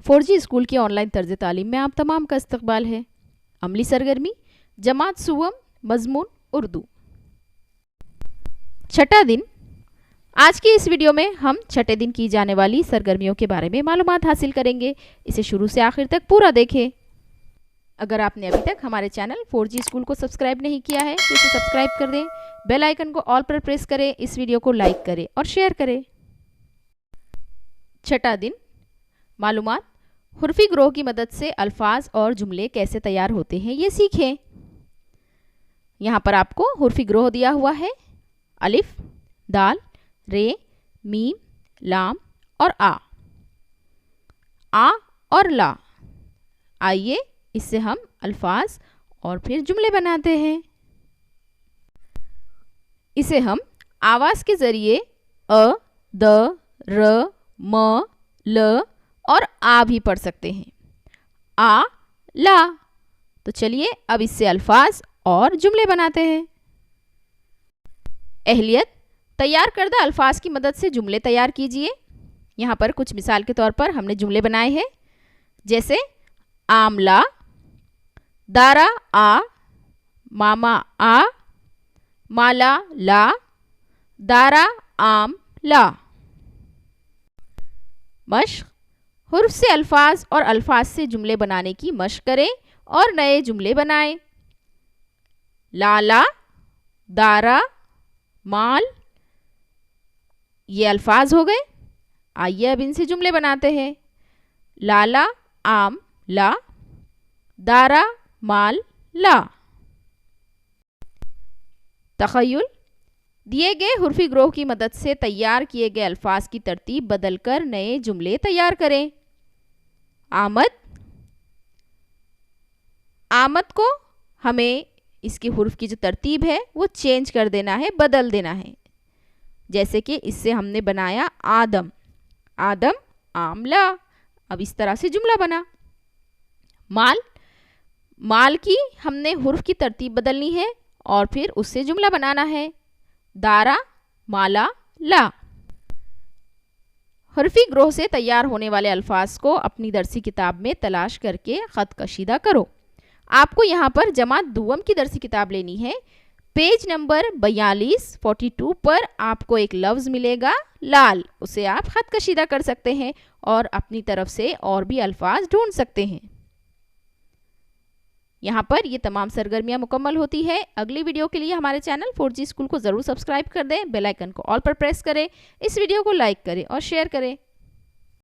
4G school की online तर्ज तालीम में आप तमाम का इस्तकबाल है। अमली सरगर्मी जमात सुवम मजमून उर्दू। छठा दिन। आज की इस वीडियो में हम छठे दिन की जाने वाली सरगर्मियों के बारे में मालूमात हासिल करेंगे। इसे शुरू से आखिर तक पूरा देखें। अगर आपने अभी तक हमारे चैनल 4G स्कूल को सब्सक्राइब नहीं किया है तो इसे सब्सक्राइब कर दें, बेल आइकन को ऑल पर प्रेस करें, इस वीडियो को लाइक करें और शेयर करें। छठा दिन। मालूमात। हुर्फी ग्रोह की मदद से अल्फाज और जुमले कैसे तैयार होते हैं ये सीखें। यहाँ पर आपको हुर्फी ग्रोह दिया हुआ है। अलिफ, दाल, रे, मीम, लाम और आ और ला। आइए इससे हम अल्फाज और फिर जुमले बनाते हैं। इसे हम आवाज़ के ज़रिए अ, द, र, म, ल और आ भी पढ़ सकते हैं। आ, ला। तो चलिए अब इससे अल्फाज और जुमले बनाते हैं। अहलियत। तैयार करदा अल्फाज की मदद से जुमले तैयार कीजिए। यहाँ पर कुछ मिसाल के तौर पर हमने जुमले बनाए हैं, जैसे आमला, दारा आ, मामा आ, माला ला, दारा आम ला। मश्क। हुर्फ से अल्फाज और अल्फाज से जुमले बनाने की मश्क करें और नए जुमले बनाएं। लाला, दारा, माल, ये अल्फाज हो गए। आइए अब इनसे जुमले बनाते हैं। लाला आम ला, दारा माल ला। तखय्युल। दिए गए हुर्फी ग्रोह की मदद से तैयार किए गए अल्फाज की तरतीब बदलकर नए जुमले तैयार करें। आमद। आमद को हमें इसकी हुर्फ की जो तरतीब है वो चेंज कर देना है, बदल देना है। जैसे कि इससे हमने बनाया आदम, आदम आमला। अब इस तरह से जुमला बना। माल। माल की हमने हुर्फ की तरतीब बदलनी है और फिर उससे जुमला बनाना है। दारा माला ला। हुर्फी ग्रोह से तैयार होने वाले अल्फाज को अपनी दरसी किताब में तलाश करके ख़त कशीदा करो। आपको यहाँ पर जमात दुवम की दरसी किताब लेनी है। पेज नंबर 42 पर आपको एक लफ्ज़ मिलेगा लाल, उसे आप ख़त कशीदा कर सकते हैं और अपनी तरफ से और भी अल्फाज ढूंढ सकते हैं। यहाँ पर ये तमाम सरगर्मियाँ मुकम्मल होती है। अगली वीडियो के लिए हमारे चैनल 4G स्कूल को ज़रूर सब्सक्राइब कर दें, बेल आइकन को ऑल पर प्रेस करें, इस वीडियो को लाइक करें और शेयर करें।